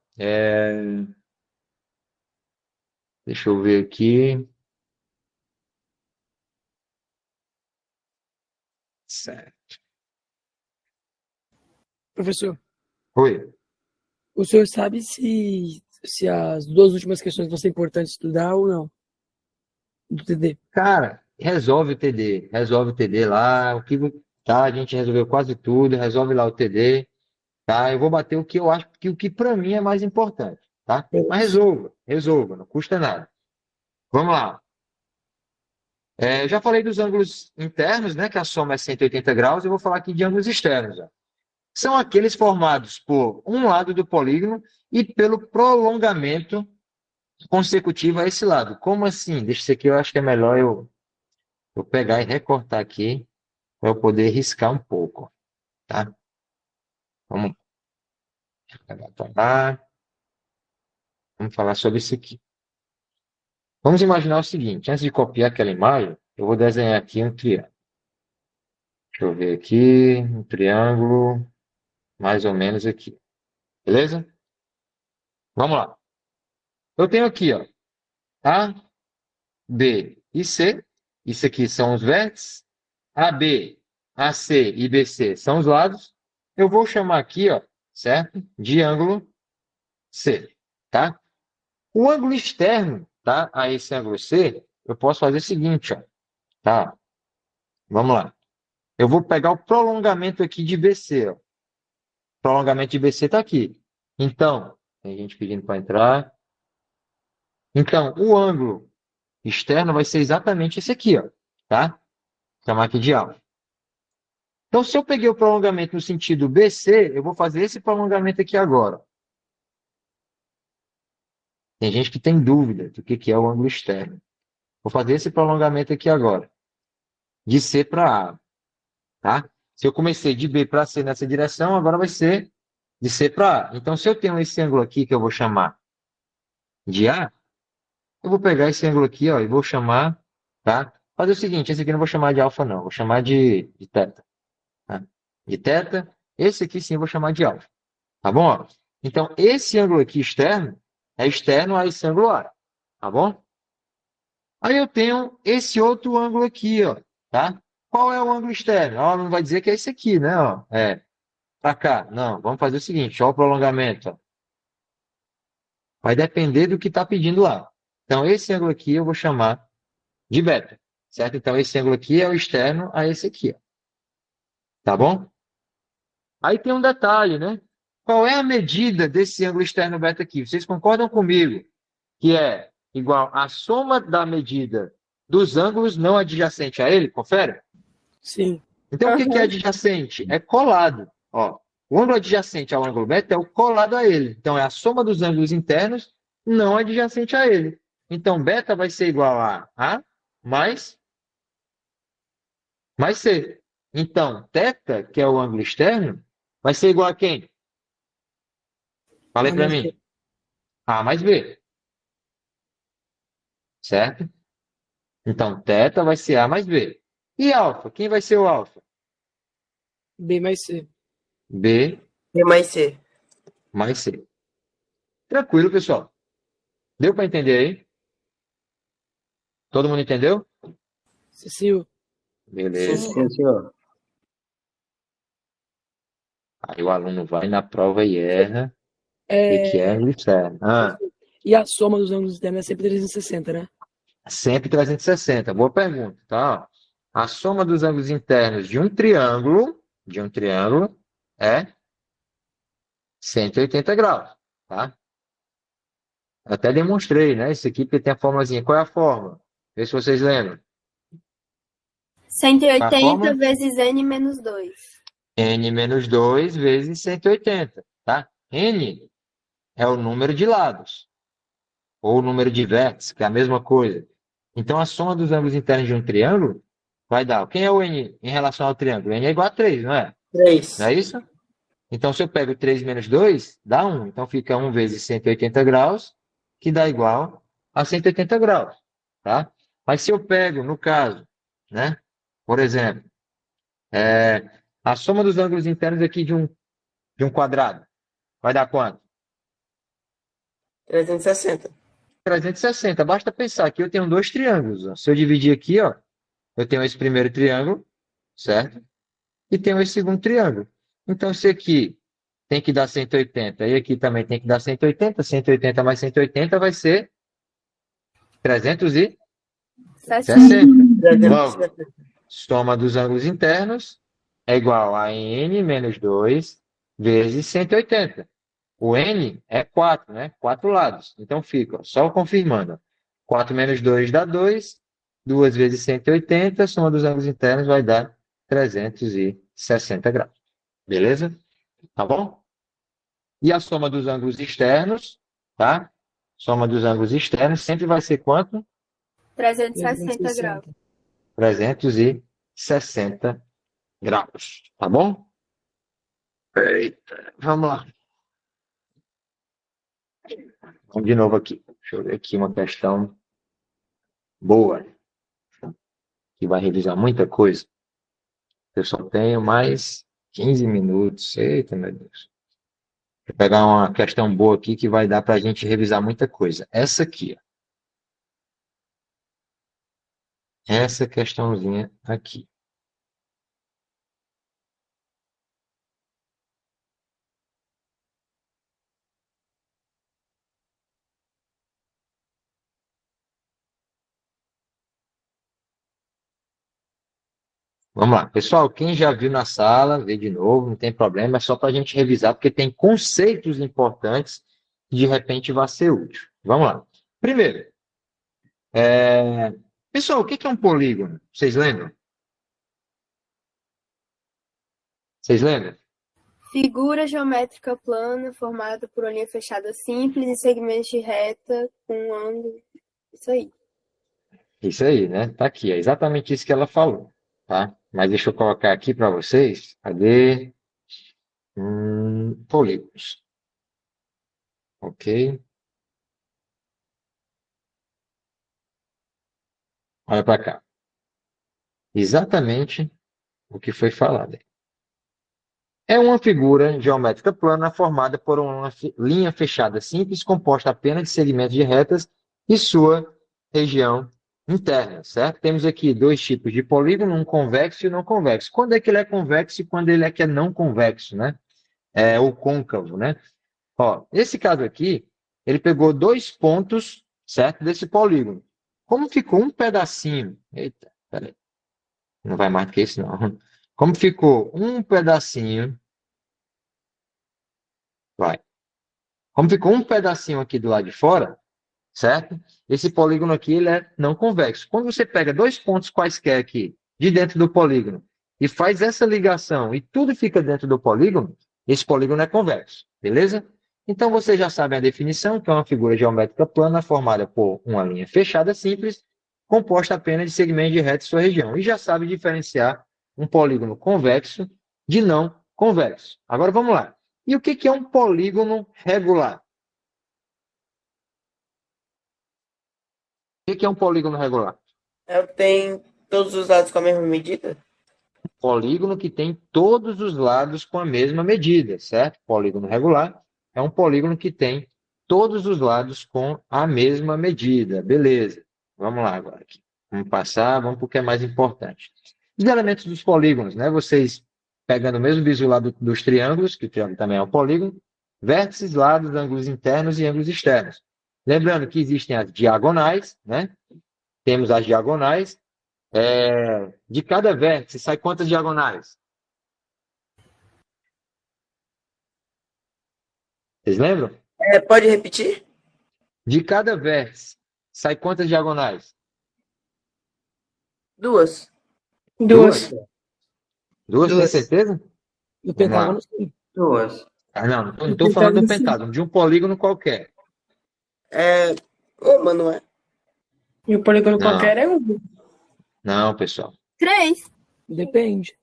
Deixa eu ver aqui. Certo. Professor, Oi. o senhor sabe se as duas últimas questões vão ser importantes estudar ou não? Do TD. Cara, resolve o TD lá, tá? A gente resolveu quase tudo, resolve lá o TD, tá? Eu vou bater o que eu acho que o que para mim é mais importante, tá? Mas resolva, não custa nada. Vamos lá. Eu já falei dos ângulos internos, né? Que a soma é 180 graus, eu vou falar aqui de ângulos externos, ó. São aqueles formados por um lado do polígono e pelo prolongamento consecutivo a esse lado. Como assim? Deixa isso aqui, eu acho que é melhor eu pegar e recortar aqui para eu poder riscar um pouco, tá? Vamos pegar para lá. Vamos falar sobre isso aqui. Vamos imaginar o seguinte, antes de copiar aquela imagem, eu vou desenhar aqui um triângulo. Deixa eu ver aqui, um triângulo mais ou menos aqui. Beleza? Vamos lá. Eu tenho aqui, ó, A, B e C. Isso aqui são os vértices. AB, AC e BC são os lados. Eu vou chamar aqui, ó, certo? De ângulo C, tá? O ângulo externo, tá? A esse ângulo C, eu posso fazer o seguinte, ó, tá? Vamos lá. Eu vou pegar o prolongamento aqui de BC, ó. O prolongamento de BC está aqui. Então, tem gente pedindo para entrar. Então, o ângulo externo vai ser exatamente esse aqui, ó, tá? Vou chamar aqui de alfa. Então, se eu peguei o prolongamento no sentido BC, eu vou fazer esse prolongamento aqui agora. Tem gente que tem dúvida do que é o ângulo externo. Vou fazer esse prolongamento aqui agora. De C para A, tá? Se eu comecei de B para C nessa direção, agora vai ser de C para A. Então, se eu tenho esse ângulo aqui que eu vou chamar de A, eu vou pegar esse ângulo aqui, ó, e vou chamar, tá? Fazer o seguinte, esse aqui eu não vou chamar de alfa, não. Vou chamar de θ, tá? De θ. Esse aqui sim eu vou chamar de alfa. Tá bom? Ó? Então, esse ângulo aqui externo é externo a esse ângulo A. Tá bom? Aí eu tenho esse outro ângulo aqui, ó, tá? Qual é o ângulo externo? Ó, não vai dizer que é esse aqui, né? Ó, para cá. Não, vamos fazer o seguinte, ó, o prolongamento. Ó. Vai depender do que está pedindo lá. Então, esse ângulo aqui eu vou chamar de beta, certo? Então, esse ângulo aqui é o externo a esse aqui, ó. Tá bom? Aí tem um detalhe, né? Qual é a medida desse ângulo externo beta aqui? Vocês concordam comigo que é igual à soma da medida dos ângulos não adjacentes a ele? Confere? Sim. Então, o que é adjacente? É colado. Ó, o ângulo adjacente ao ângulo beta é o colado a ele. Então, é a soma dos ângulos internos não adjacente a ele. Então, beta vai ser igual a A mais C. Então, θ, que é o ângulo externo, vai ser igual a quem? Falei A para mais mim. B. A mais B. Certo? Então, θ vai ser A mais B. E alfa? Quem vai ser o alfa? B mais C. B B mais C. mais C. Tranquilo, pessoal. Deu para entender aí? Todo mundo entendeu? Cecil. Beleza. Sim. senhor. Aí o aluno vai na prova e erra. O que é É... ângulo externo? E a soma dos ângulos externos é sempre 360, né? Sempre 360. Boa pergunta, tá? A soma dos ângulos internos de um triângulo é 180 graus, tá? Eu até demonstrei, né? Isso aqui porque tem a formulazinha. Qual é a fórmula? Vê se vocês lembram. Qual é a 180 fórmula? vezes n menos 2. N menos 2 vezes 180, tá? N é o número de lados, ou o número de vértices, que é a mesma coisa. Então, a soma dos ângulos internos de um triângulo vai dar. Quem é o N em relação ao triângulo? N é igual a 3, não é? 3. Não é isso? Então, se eu pego 3 menos 2, dá 1. Então, fica 1 vezes 180 graus, que dá igual a 180 graus, tá? Mas se eu pego, no caso, né? Por exemplo, a soma dos ângulos internos aqui de um quadrado, vai dar quanto? 360. 360. Basta pensar que eu tenho dois triângulos. Ó. Se eu dividir aqui, ó, eu tenho esse primeiro triângulo, certo? E tenho esse segundo triângulo. Então, esse aqui tem que dar 180, e aqui também tem que dar 180. 180 mais 180 vai ser 360. Logo, 360. soma dos ângulos internos é igual a n menos 2 vezes 180. O n é 4, né? 4 lados. Então fica, ó, só confirmando. 4 menos 2 dá 2. 2 vezes 180, soma dos ângulos internos vai dar 360 graus. Beleza? Tá bom? E a soma dos ângulos externos, tá? Soma dos ângulos externos sempre vai ser quanto? 360 graus. 360 graus. Tá bom? Eita, vamos lá. Vamos de novo aqui. Deixa eu ver aqui uma questão boa, que vai revisar muita coisa. Eu só tenho mais 15 minutos. Eita, meu Deus. Vou pegar uma questão boa aqui que vai dar para a gente revisar muita coisa. Essa aqui, ó. Essa questãozinha aqui. Vamos lá. Pessoal, quem já viu na sala, vê de novo, não tem problema, é só para a gente revisar, porque tem conceitos importantes que de repente vai ser útil. Vamos lá. Primeiro, pessoal, o que é um polígono? Vocês lembram? Vocês lembram? Figura geométrica plana formada por uma linha fechada simples e segmentos de reta com um ângulo. Isso aí. Isso aí, né? Tá aqui, é exatamente isso que ela falou, tá? Mas deixa eu colocar aqui para vocês. Cadê? Polígonos. Ok. Olha para cá. Exatamente o que foi falado. É uma figura geométrica plana formada por uma linha fechada simples, composta apenas de segmentos de retas e sua região interna, certo? Temos aqui dois tipos de polígono, um convexo e um não convexo. Quando é que ele é convexo e quando ele é que é não convexo, né? É o côncavo, né? Ó, nesse caso aqui, ele pegou dois pontos, certo, desse polígono. Como ficou um pedacinho... Eita, peraí. Não vai mais do que isso, não. Como ficou um pedacinho... Vai. Como ficou um pedacinho aqui do lado de fora, certo? Esse polígono aqui ele é não convexo. Quando você pega dois pontos quaisquer aqui, de dentro do polígono, e faz essa ligação e tudo fica dentro do polígono, esse polígono é convexo, beleza? Então você já sabe a definição, que é uma figura geométrica plana formada por uma linha fechada simples, composta apenas de segmentos de reta em sua região. E já sabe diferenciar um polígono convexo de não convexo. Agora vamos lá. E o que é um polígono regular? O que é um polígono regular? Tem todos os lados com a mesma medida? Polígono que tem todos os lados com a mesma medida, certo? Polígono regular é um polígono que tem todos os lados com a mesma medida. Beleza. Vamos lá agora aqui. Vamos passar, vamos para o que é mais importante. Os elementos dos polígonos, né? Vocês pegando o mesmo bizu lá dos triângulos, que o triângulo também é um polígono, vértices, lados, ângulos internos e ângulos externos. Lembrando que existem as diagonais, né? Temos as diagonais. De cada vértice, sai quantas diagonais? Vocês lembram? Pode repetir? De cada vértice, sai quantas diagonais? Duas. Duas. Duas, tem certeza? No Vamos lá. pentágono, sim. Duas. Não estou falando do pentágono, de um polígono qualquer. Mano, é. E o polígono Não. qualquer é um. Não, pessoal. 3. Depende.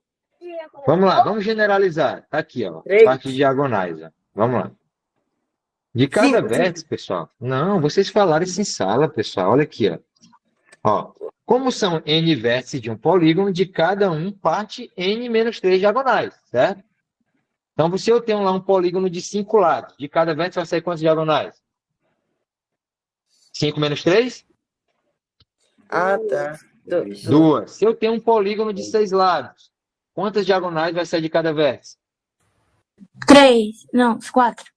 Vamos lá, vamos generalizar. Tá aqui, ó. Três. Parte de diagonais, ó. Vamos lá. De cada Cinco. vértice, pessoal. Não, vocês falaram isso em sala, pessoal. Olha aqui, ó. Ó, como são n vértices de um polígono, de cada um parte n menos 3 diagonais, certo? Então, se eu tenho lá um polígono de 5 lados, de cada vértice vai sair quantas diagonais? 5 menos 3? Ah, tá. Duas. Se eu tenho um polígono de 6 lados, quantas diagonais vai sair de cada vértice? 3. Não, 4.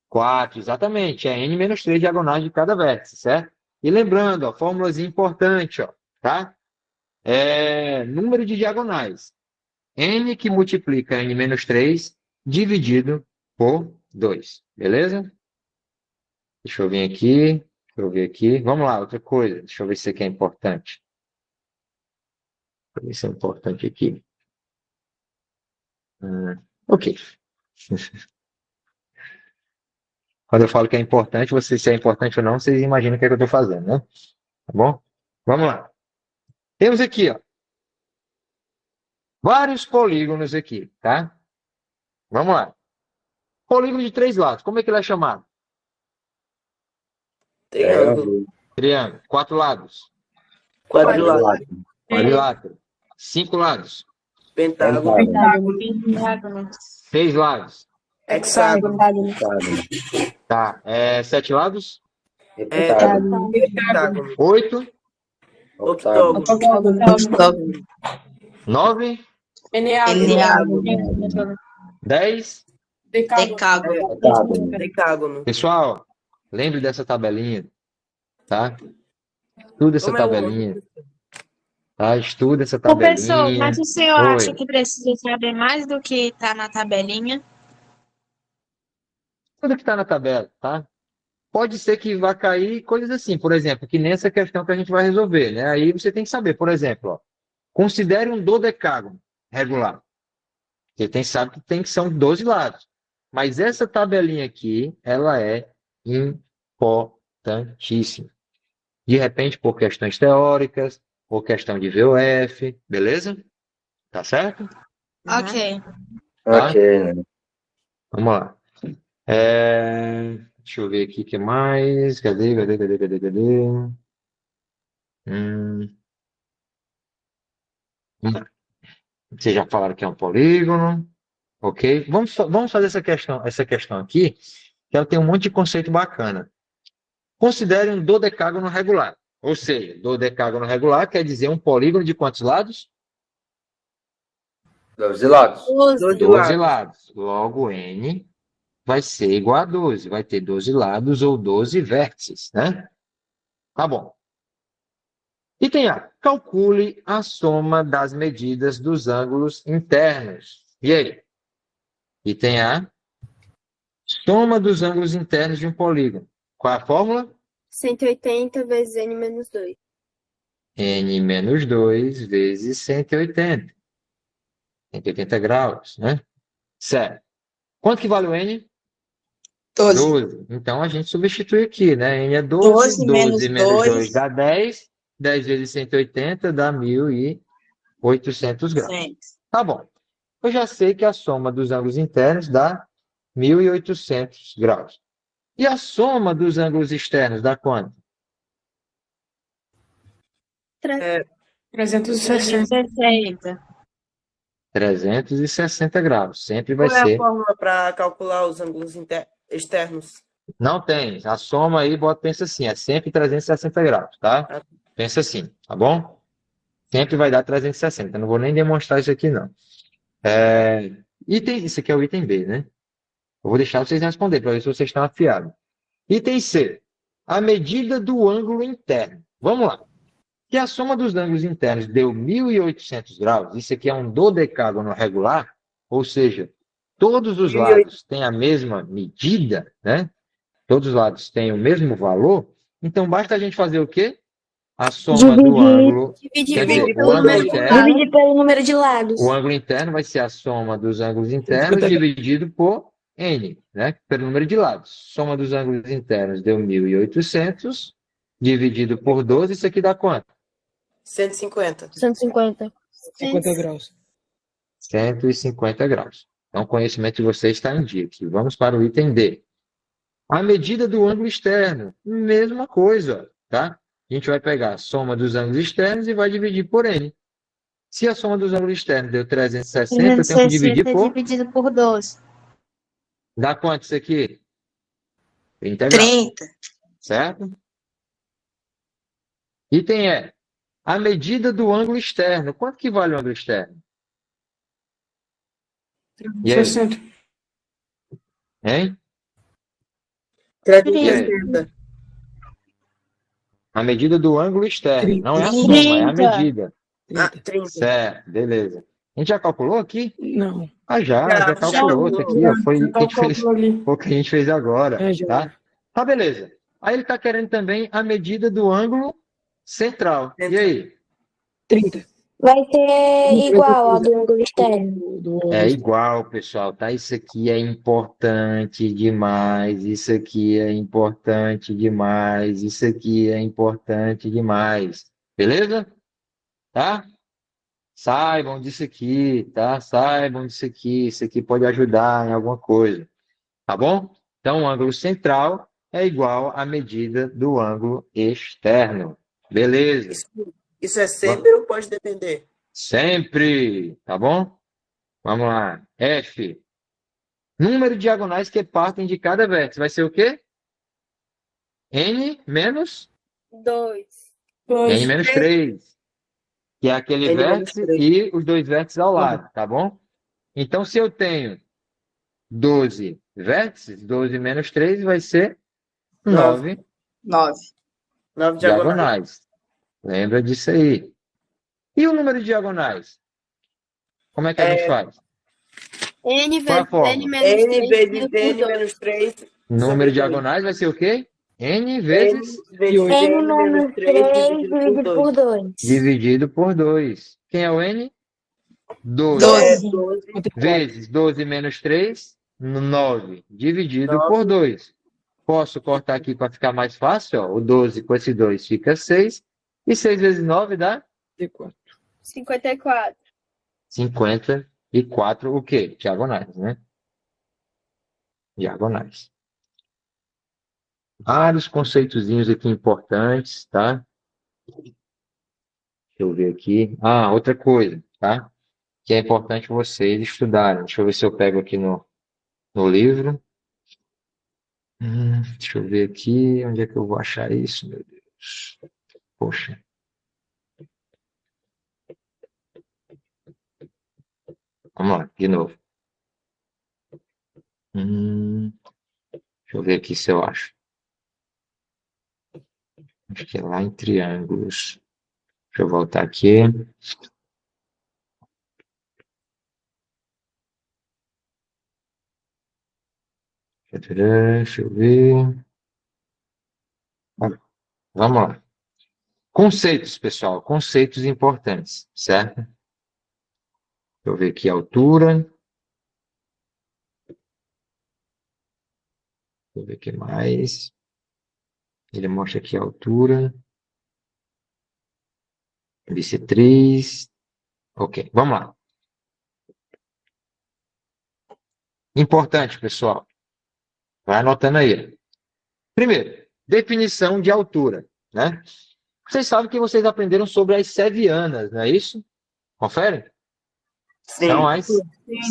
4, exatamente. É n menos 3 diagonais de cada vértice, certo? E lembrando, ó, fórmulazinha importante, ó, tá? Número de diagonais. N que multiplica n menos 3 dividido por 2. Beleza? Deixa eu vir aqui. Deixa eu ver aqui. Vamos lá, outra coisa. Deixa eu ver se isso aqui é importante. Deixa eu ver se é importante aqui. Ok. Quando eu falo que é importante, se é importante ou não, vocês imaginam o que é que eu estou fazendo, né? Tá bom? Vamos lá. Temos aqui, ó, vários polígonos aqui, tá? Vamos lá. Polígono de 3 lados. Como é que ele é chamado? Triângulo. Triângulo. 4 lados. Quadrilátero. Quadrilátero. 5 lados. Pentágono. Pentágono. 6 lados. Hexágono. Tá. 7 lados. Heptágono. 8. Octógono. 9. Eneágono. 10. Decágono. Decágono. Pessoal, lembre dessa tabelinha, tá? Tudo essa Como é o tabelinha. Tá? Estuda essa Professor, tabelinha. mas o senhor acha Oi. que precisa saber mais do que está na tabelinha? Tudo que está na tabela, tá? Pode ser que vá cair coisas assim, por exemplo, que nessa questão que a gente vai resolver, né? Aí você tem que saber, por exemplo, ó, considere um dodecágono regular. Sabe que tem que são 12 lados. Mas essa tabelinha aqui, ela é importantíssima. De repente, por questões teóricas, por questão de VOF, beleza? Tá certo? Ok. Tá? Ok, né? Vamos lá. Deixa eu ver aqui o que mais. Cadê? Hum, Vocês já falaram que é um polígono. Ok? Vamos fazer essa questão aqui, que ela tem um monte de conceito bacana. Considere um dodecágono regular. Ou seja, dodecágono regular quer dizer um polígono de quantos lados? 12 lados. 12. 12 lados. Logo, N vai ser igual a 12. Vai ter 12 lados ou 12 vértices, né? Tá bom. Item A. Calcule a soma das medidas dos ângulos internos. E aí? Item A. Soma dos ângulos internos de um polígono. Qual é a fórmula? 180 vezes N menos 2. N menos 2 vezes 180. 180 graus, né? Certo. Quanto que vale o N? 12. 12. Então a gente substitui aqui, né? N é 12 12, 12 menos menos 2 2. dá 10. 10 vezes 180 dá 1.800 graus. Sim. Tá bom. Eu já sei que a soma dos ângulos internos dá 1.800 graus. E a soma dos ângulos externos dá quanto? 360. 60. 360 graus. Sempre vai Qual é a ser. fórmula para calcular os ângulos externos? Não tem. A soma aí, pensa assim, é sempre 360 graus, tá? Pensa assim, tá bom? Sempre vai dar 360. Eu não vou nem demonstrar isso aqui, não. Isso aqui é o item B, né? Eu vou deixar vocês responder para ver se vocês estão afiados. Item C. A medida do ângulo interno. Vamos lá. Se a soma dos ângulos internos deu 1.800 graus, isso aqui é um dodecágono regular, ou seja, todos os lados têm a mesma medida, né? Todos os lados têm o mesmo valor, então basta a gente fazer o quê? A soma do ângulo, quer dizer, o ângulo interno, Dividir pelo número de lados. o ângulo interno vai ser a soma dos ângulos internos dividido por N, né? Pelo número de lados. Soma dos ângulos internos deu 1.800, dividido por 12, isso aqui dá quanto? 150. 150. 50 graus. 150 graus. Então, o conhecimento de vocês está em dia aqui. Vamos para o item D. A medida do ângulo externo, mesma coisa, tá? A gente vai pegar a soma dos ângulos externos e vai dividir por N. Se a soma dos ângulos externos deu 360, eu tenho que dividir por... dividido por 12. Dá quanto isso aqui? 30 graus, 30. certo? Item E. A medida do ângulo externo. Quanto que vale o ângulo externo? E aí? 60. Hein? 360. A medida do ângulo externo. 30. Não é a soma, é a 30. medida. Ah, 30. 30. Certo, beleza. A gente já calculou aqui? Não. Ah, já Já calculou. Isso aqui ó, foi o que a gente fez, ali. foi o que a gente fez agora. É, já. Tá? Tá, beleza. Aí ele está querendo também a medida do ângulo central. E aí? 30. Vai ser igual ao do ângulo externo. É igual, pessoal, tá? Isso aqui é importante demais. Isso aqui é importante demais. Isso aqui é importante demais. Beleza? Tá? Saibam disso aqui, tá? Saibam disso aqui. Isso aqui pode ajudar em alguma coisa. Tá bom? Então, o ângulo central é igual à medida do ângulo externo. Beleza? Isso é sempre ou pode depender? Sempre, tá bom? Vamos lá. F. Número de diagonais que partem de cada vértice. Vai ser o quê? N menos 2. N menos 3. Que é aquele N menos vértice 3. e os dois vértices ao lado, tá bom? Então, se eu tenho 12 vértices, 12 menos 3 vai ser 9 9 diagonais. diagonais. Lembra disso aí. E o número de diagonais? Como é que a gente faz? N Qual a vezes forma? N menos N 3 vezes dividido por N 2. menos 3 Número sobre de 2. diagonais vai ser o quê? N N vezes vezes oito. N N menos menos 3 3 dividido por dividido por 2. 2. dividido por 2. Quem é o N? 12. 12 12. Vezes 12 menos 3, 9. Dividido por 9. 2. Posso cortar aqui para ficar mais fácil, ó. O 12 com esse 2 fica 6. E 6 vezes 9 dá 54. 54. 54. O quê? Diagonais, né? Diagonais. Vários conceitozinhos aqui importantes, tá? Deixa eu ver aqui. Ah, outra coisa, tá? Que é importante vocês estudarem. Deixa eu ver se eu pego aqui no livro. Deixa eu ver aqui. Onde é que eu vou achar isso, meu Deus? Poxa. Vamos lá, de novo. Deixa eu ver aqui se eu acho. Acho que é lá em triângulos. Deixa eu voltar aqui. Deixa eu ver. Vamos lá. Conceitos, pessoal. Conceitos importantes, certo? Deixa eu ver aqui a altura. Deixa eu ver o que mais. Ele mostra aqui a altura. Bissetriz. Ok, vamos lá. Importante, pessoal. Vai anotando aí. Primeiro, definição de altura, né? Vocês sabem que vocês aprenderam sobre as sevianas, não é isso? Confere? Sim. São as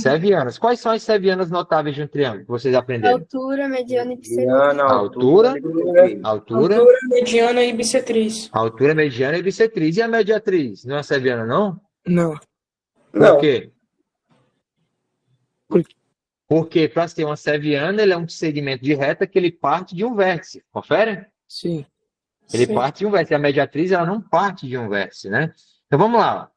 sevianas. Quais são as sevianas notáveis de um triângulo que vocês aprenderam? Altura, mediana e Mediana, bissetriz. Altura, Altura, mediana e bissetriz. altura mediana e bissetriz. E a mediatriz? Não é seviana, não? Não. Por Não. quê? Por quê? Porque para ser uma seviana, ele é um segmento de reta que ele parte de um vértice. Confere? Sim. Ele Sim. parte de um vértice. A mediatriz, ela não parte de um vértice, né? Então vamos lá.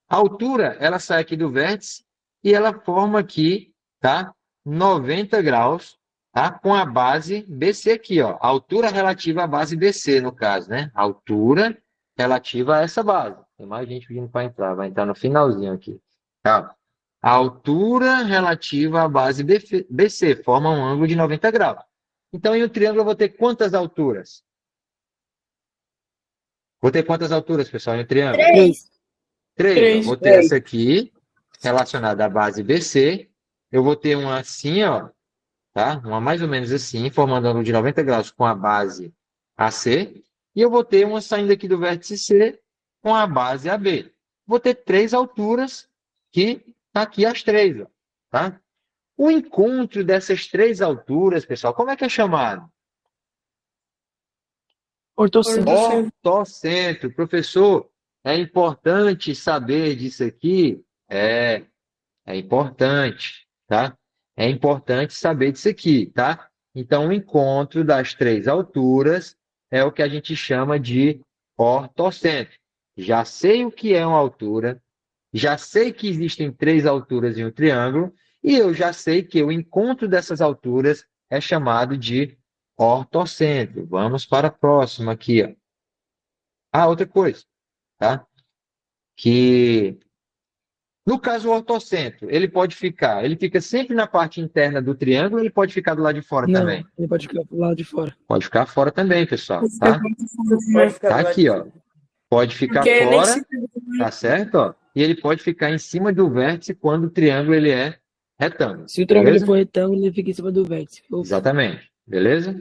A altura, ela sai aqui do vértice e ela forma aqui, tá? 90 graus, tá? Com a base BC aqui, ó. A altura relativa à base BC, no caso, né? A altura relativa a essa base. Tem mais gente pedindo para entrar. Vai entrar no finalzinho aqui. Tá? A altura relativa à base BC forma um ângulo de 90 graus. Então, em um triângulo, eu vou ter quantas alturas? Vou ter quantas alturas, pessoal, em um triângulo? 3. 3. Três. Vou ter essa aqui, relacionada à base BC. Eu vou ter uma assim, ó, tá? Uma mais ou menos assim, formando um ângulo de 90 graus com a base AC. E eu vou ter uma saindo aqui do vértice C com a base AB. Vou ter 3 alturas que tá aqui as 3, ó, tá? O encontro dessas 3 alturas, pessoal, como é que é chamado? Ortocentro. Ortocentro. Professor, é importante saber disso aqui? É importante, tá? É importante saber disso aqui, tá? Então, o encontro das 3 alturas é o que a gente chama de ortocentro. Já sei o que é uma altura, já sei que existem 3 alturas em um triângulo, e eu já sei que o encontro dessas alturas é chamado de ortocentro. Vamos para a próxima aqui, ó. Ah, outra coisa, tá? Que no caso o ortocentro, ele fica sempre na parte interna do triângulo, ele pode ficar do lado de fora Não, também. ele pode ficar pro lado de fora. Pode ficar fora também, pessoal, tá? Pode ficar Tá do lado aqui, de ó. fora. Pode ficar Porque nem fora, se... tá certo, ó? E ele pode ficar em cima do vértice quando o triângulo ele é retângulo. Se o triângulo Beleza? for retângulo, ele fica em cima do vértice. Exatamente. Beleza?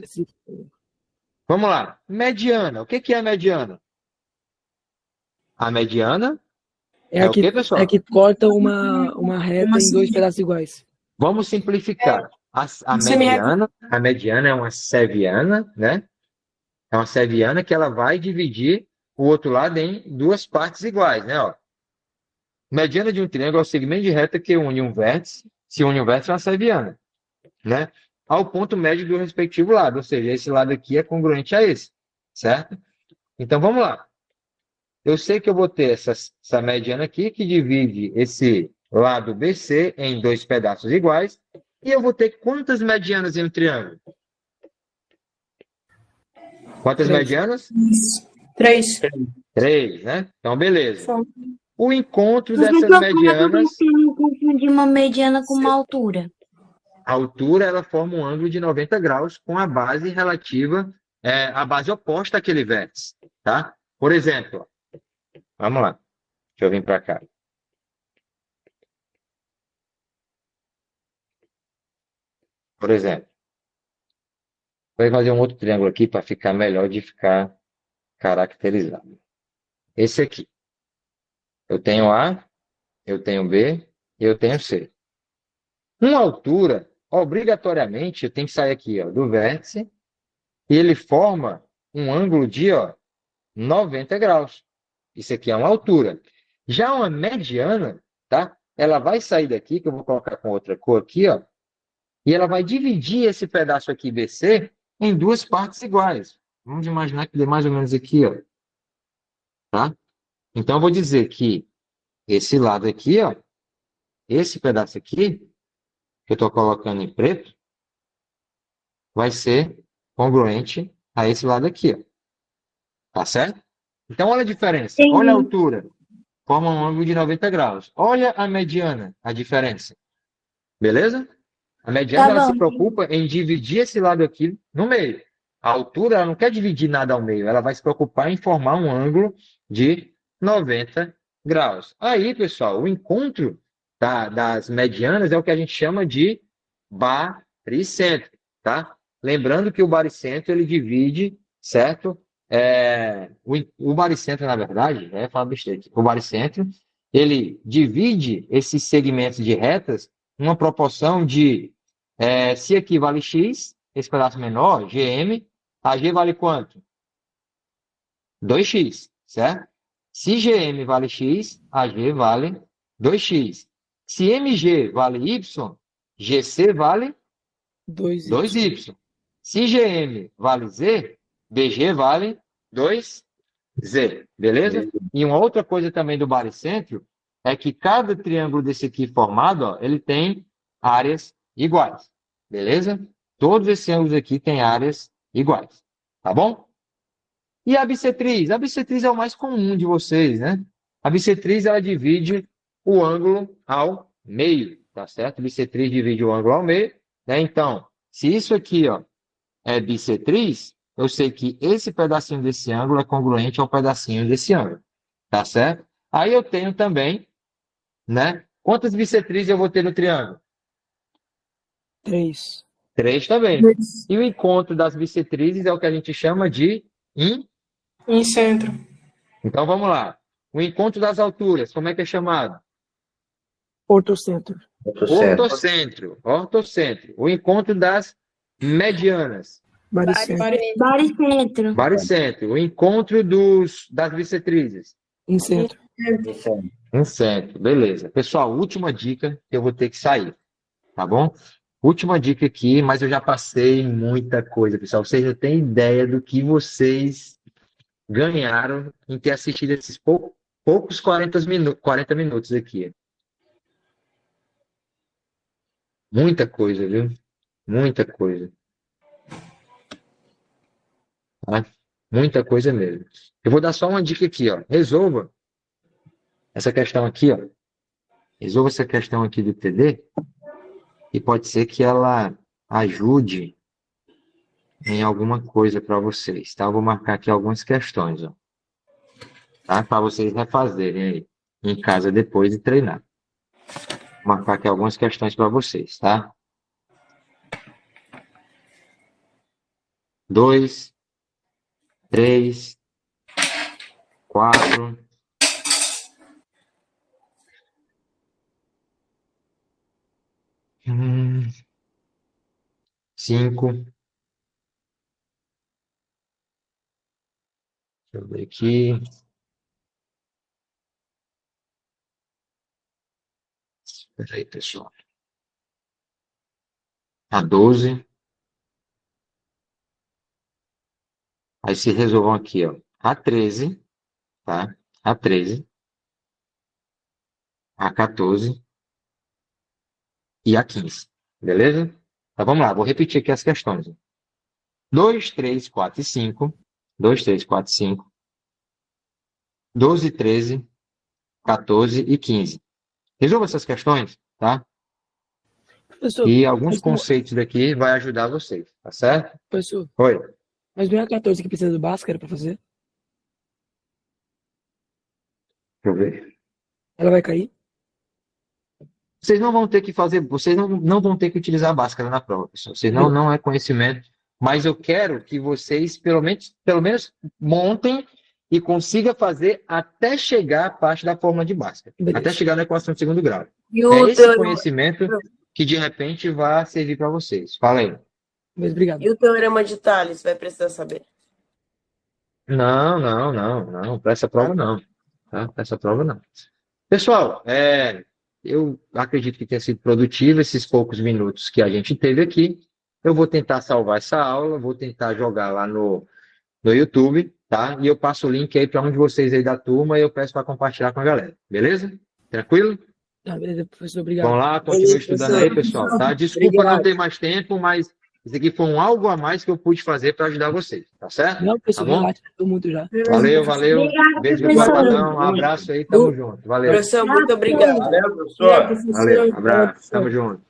Vamos lá. Mediana. O que é a mediana? A mediana É o quê, pessoal? é que corta uma reta em 2 pedaços iguais. Vamos simplificar. A mediana é uma seviana, né? É uma seviana que ela vai dividir o outro lado em 2 partes iguais, né? Ó. Mediana de um triângulo é o segmento de reta que une um vértice, se une um vértice é uma seviana, né? Ao ponto médio do respectivo lado, ou seja, esse lado aqui é congruente a esse, certo? Então vamos lá. eu sei que eu vou ter essa mediana aqui que divide esse lado BC em dois pedaços iguais. E eu vou ter quantas medianas em um triângulo? Quantas Três. medianas? 3. 3, né? Então, beleza. O encontro Professor, dessas como é que medianas, você não confundir uma mediana com uma altura? a altura ela forma um ângulo de 90 graus com a base relativa, a base oposta àquele vértice, tá? Por exemplo, ó, vamos lá. Deixa eu vir para cá. Por exemplo, vou fazer um outro triângulo aqui para ficar melhor de ficar caracterizado. Esse aqui. Eu tenho A, eu tenho B e eu tenho C. Uma altura, obrigatoriamente, eu tenho que sair aqui, ó, do vértice e ele forma um ângulo de, ó, 90 graus. Isso aqui é uma altura. Já uma mediana, tá? Ela vai sair daqui, que eu vou colocar com outra cor aqui, ó, e ela vai dividir esse pedaço aqui BC em duas partes iguais. Vamos imaginar que dê mais ou menos aqui, ó, tá? Então eu vou dizer que esse lado aqui, ó, esse pedaço aqui, que eu estou colocando em preto, vai ser congruente a esse lado aqui, ó. Tá certo? Então olha a diferença. Olha a Entendi. altura. Forma um ângulo de 90 graus. Olha a mediana, a diferença. Beleza? A mediana Tá ela se bom. preocupa em dividir esse lado aqui no meio. A altura ela não quer dividir nada ao meio, ela vai se preocupar em formar um ângulo de 90 graus. Aí, pessoal, o encontro das medianas é o que a gente chama de baricentro, tá? Lembrando que o baricentro ele divide, certo? O baricentro, na verdade, fala besteira aqui. O baricentro ele divide esses segmentos de retas numa proporção de, se aqui vale x, esse pedaço menor, gm, a g vale quanto? 2x, certo? Se gm vale x, a g vale 2x. Se mg vale y, gc vale 2y. 2y. Se gm vale z, bg vale 2z, beleza? E uma outra coisa também do baricentro é que cada triângulo desse aqui formado, ó, ele tem áreas iguais, beleza? Todos esses ângulos aqui têm áreas iguais, tá bom? E a bissetriz? A bissetriz é o mais comum de vocês, né? A bissetriz, ela divide o ângulo ao meio, tá certo? A bissetriz divide o ângulo ao meio, né? Então, se isso aqui, ó, é bissetriz, eu sei que esse pedacinho desse ângulo é congruente ao pedacinho desse ângulo, tá certo? Aí eu tenho também, né? Quantas bissetrizes eu vou ter no triângulo? 3. 3 também. E o encontro das bissetrizes é o que a gente chama de Em centro. Então vamos lá. O encontro das alturas, como é que é chamado? Ortocentro. Ortocentro. Ortocentro. O encontro das medianas. Baricentro. Baricentro. Baricentro. O encontro das bissetrizes. Incentro. Um centro. Beleza. Pessoal, última dica que eu vou ter que sair. Tá bom? Última dica aqui, mas eu já passei muita coisa, pessoal. Vocês já têm ideia do que vocês ganharam em ter assistido esses poucos 40 minutos aqui. Muita coisa, viu? Muita coisa. Tá? Muita coisa mesmo. Eu vou dar só uma dica aqui, ó. Resolva essa questão aqui, ó. Resolva essa questão aqui do TD e pode ser que ela ajude em alguma coisa para vocês, tá? Eu vou marcar aqui algumas questões, ó. Tá? Para vocês refazerem aí em casa depois e treinar. Vou marcar aqui algumas questões para vocês, tá? 2, 3, 4, 5. Deixa eu ver aqui. Espera aí, pessoal. A 12. Aí se resolvam aqui, ó. A 13, tá? a 13, a 14 e a 15. Beleza? Então vamos lá, vou repetir aqui as questões. 2, 3, 4 e 5. 2, 3, 4 e 5. 12, 13, 14 e 15. Resolva essas questões, tá? Professor, E alguns mas, conceitos daqui vai ajudar vocês, tá certo? professor, Oi. mas não é a 14 que precisa do Bhaskara para fazer? Deixa eu ver. Ela vai cair? Vocês não vão ter que fazer, vocês não vão ter que utilizar a Bhaskara na prova, pessoal. Vocês não é conhecimento, mas eu quero que vocês pelo menos montem e consigam fazer até chegar à parte da fórmula de Bhaskara, Beleza. até chegar na equação de segundo grau. E É o esse teorema, conhecimento que de repente vai servir para vocês. Fala aí. Mas obrigado. e o teorema de Tales, vai precisar saber. Não. Para essa prova não. Tá? Para essa prova não. Pessoal, eu acredito que tenha sido produtivo esses poucos minutos que a gente teve aqui. Eu vou tentar salvar essa aula, vou tentar jogar lá no YouTube, tá? E eu passo o link aí para um de vocês aí da turma e eu peço para compartilhar com a galera. Beleza? Tranquilo? Tá, beleza, professor, obrigado. Vamos lá, continue Beleza, estudando aí, pessoal, tá? Desculpa Obrigado. não ter mais tempo, mas isso aqui foi um algo a mais que eu pude fazer para ajudar vocês, tá certo? Não, professor, Tá bom? relaxa, tô muito já. Valeu. Obrigada, Beijo do professor. Guarabadão, um abraço aí, tamo junto. Valeu. Professor, muito obrigado. Valeu, um abraço, tamo junto.